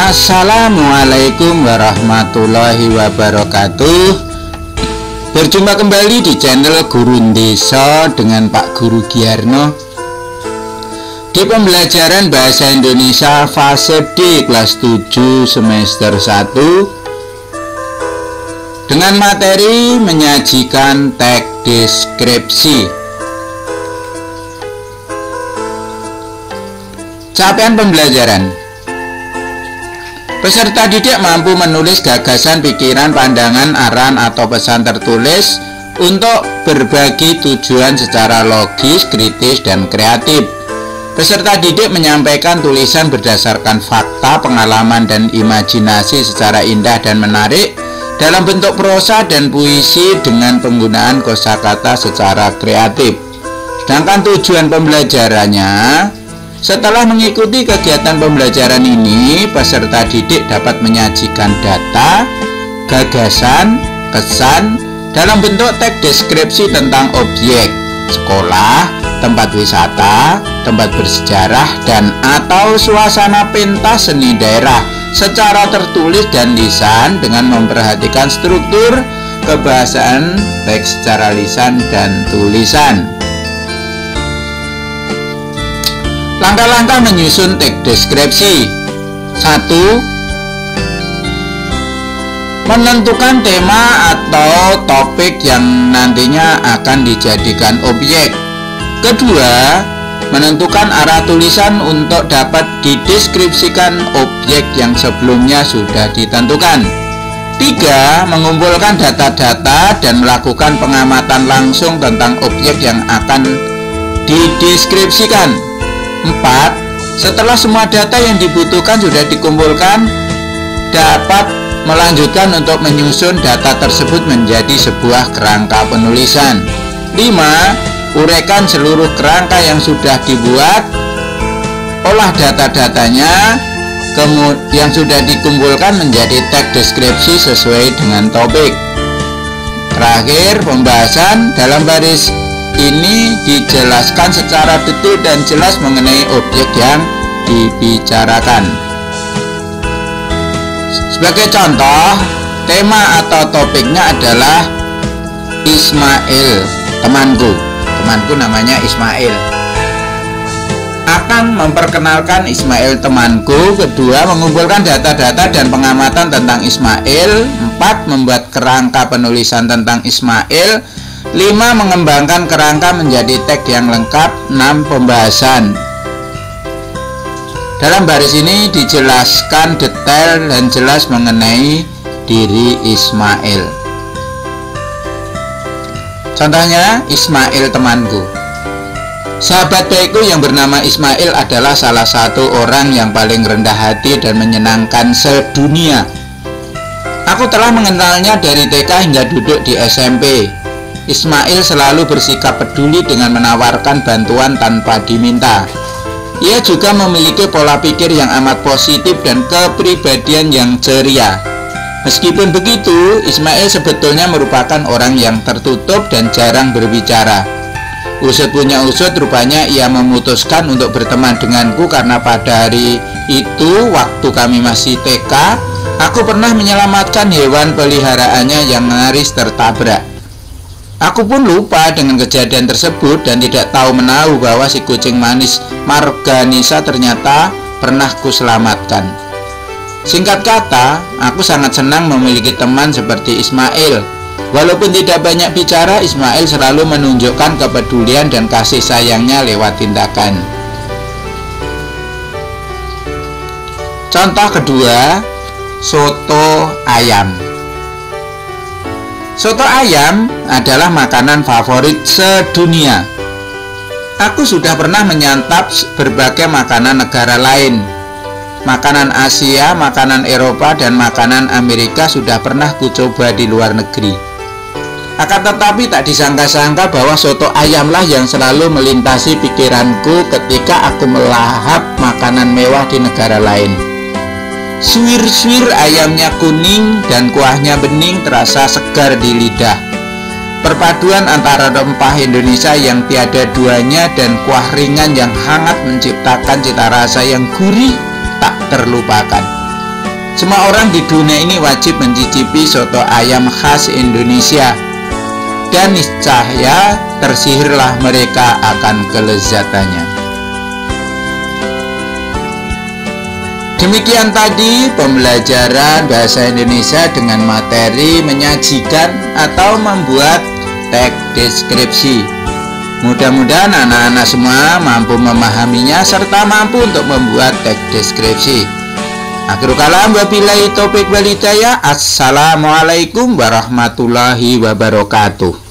Assalamualaikum warahmatullahi wabarakatuh. Berjumpa kembali di channel Guru Ndeso dengan Pak Guru Giarno di pembelajaran Bahasa Indonesia fase D kelas 7 semester 1 dengan materi menyajikan teks deskripsi. Capaian pembelajaran: peserta didik mampu menulis gagasan, pikiran, pandangan, arahan, atau pesan tertulis untuk berbagi tujuan secara logis, kritis, dan kreatif. Peserta didik menyampaikan tulisan berdasarkan fakta, pengalaman, dan imajinasi secara indah dan menarik dalam bentuk prosa dan puisi dengan penggunaan kosakata secara kreatif. Sedangkan tujuan pembelajarannya, setelah mengikuti kegiatan pembelajaran ini, peserta didik dapat menyajikan data, gagasan, kesan dalam bentuk teks deskripsi tentang objek, sekolah, tempat wisata, tempat bersejarah, dan atau suasana pentas seni daerah secara tertulis dan lisan dengan memperhatikan struktur kebahasaan baik secara lisan dan tulisan. Langkah-langkah menyusun teks deskripsi. 1. Menentukan tema atau topik yang nantinya akan dijadikan objek. Kedua, menentukan arah tulisan untuk dapat dideskripsikan objek yang sebelumnya sudah ditentukan. 3. Mengumpulkan data-data dan melakukan pengamatan langsung tentang objek yang akan dideskripsikan. 4. Setelah semua data yang dibutuhkan sudah dikumpulkan, dapat melanjutkan untuk menyusun data tersebut menjadi sebuah kerangka penulisan. 5. Uraikan seluruh kerangka yang sudah dibuat, olah data-datanya yang sudah dikumpulkan menjadi teks deskripsi sesuai dengan topik. Terakhir, pembahasan. Dalam baris ini dijelaskan secara detail dan jelas mengenai objek yang dibicarakan. Sebagai contoh, tema atau topiknya adalah Ismail, temanku. Temanku namanya Ismail. Akan memperkenalkan Ismail temanku. Kedua, mengumpulkan data-data dan pengamatan tentang Ismail. 4. Membuat kerangka penulisan tentang Ismail. 5. Mengembangkan kerangka menjadi teks yang lengkap. 6. Pembahasan. Dalam baris ini dijelaskan detail dan jelas mengenai diri Ismail. Contohnya, Ismail temanku. Sahabat baikku yang bernama Ismail adalah salah satu orang yang paling rendah hati dan menyenangkan sedunia. Aku telah mengenalnya dari TK hingga duduk di SMP. Ismail selalu bersikap peduli dengan menawarkan bantuan tanpa diminta. Ia juga memiliki pola pikir yang amat positif dan kepribadian yang ceria. Meskipun begitu, Ismail sebetulnya merupakan orang yang tertutup dan jarang berbicara. Usut punya usut, rupanya ia memutuskan untuk berteman denganku karena pada hari itu, waktu kami masih TK, aku pernah menyelamatkan hewan peliharaannya yang nyaris tertabrak. Aku pun lupa dengan kejadian tersebut dan tidak tahu menahu bahwa si kucing manis Marganisa ternyata pernah kuselamatkan. Singkat kata, aku sangat senang memiliki teman seperti Ismail. Walaupun tidak banyak bicara, Ismail selalu menunjukkan kepedulian dan kasih sayangnya lewat tindakan. Contoh kedua, soto ayam. Soto ayam adalah makanan favorit sedunia. Aku sudah pernah menyantap berbagai makanan negara lain. Makanan Asia, makanan Eropa, dan makanan Amerika sudah pernah kucoba di luar negeri. Akan tetapi tak disangka-sangka bahwa soto ayamlah yang selalu melintasi pikiranku ketika aku melahap makanan mewah di negara lain. Suwir-suwir ayamnya kuning dan kuahnya bening terasa segar di lidah. Perpaduan antara rempah Indonesia yang tiada duanya dan kuah ringan yang hangat menciptakan cita rasa yang gurih tak terlupakan. Semua orang di dunia ini wajib mencicipi soto ayam khas Indonesia, dan niscaya tersihirlah mereka akan kelezatannya. Demikian tadi pembelajaran bahasa Indonesia dengan materi menyajikan atau membuat teks deskripsi. Mudah-mudahan anak-anak semua mampu memahaminya serta mampu untuk membuat teks deskripsi. Akhirul kalam, wabillahi taufiq wal hidayah. Assalamualaikum warahmatullahi wabarakatuh.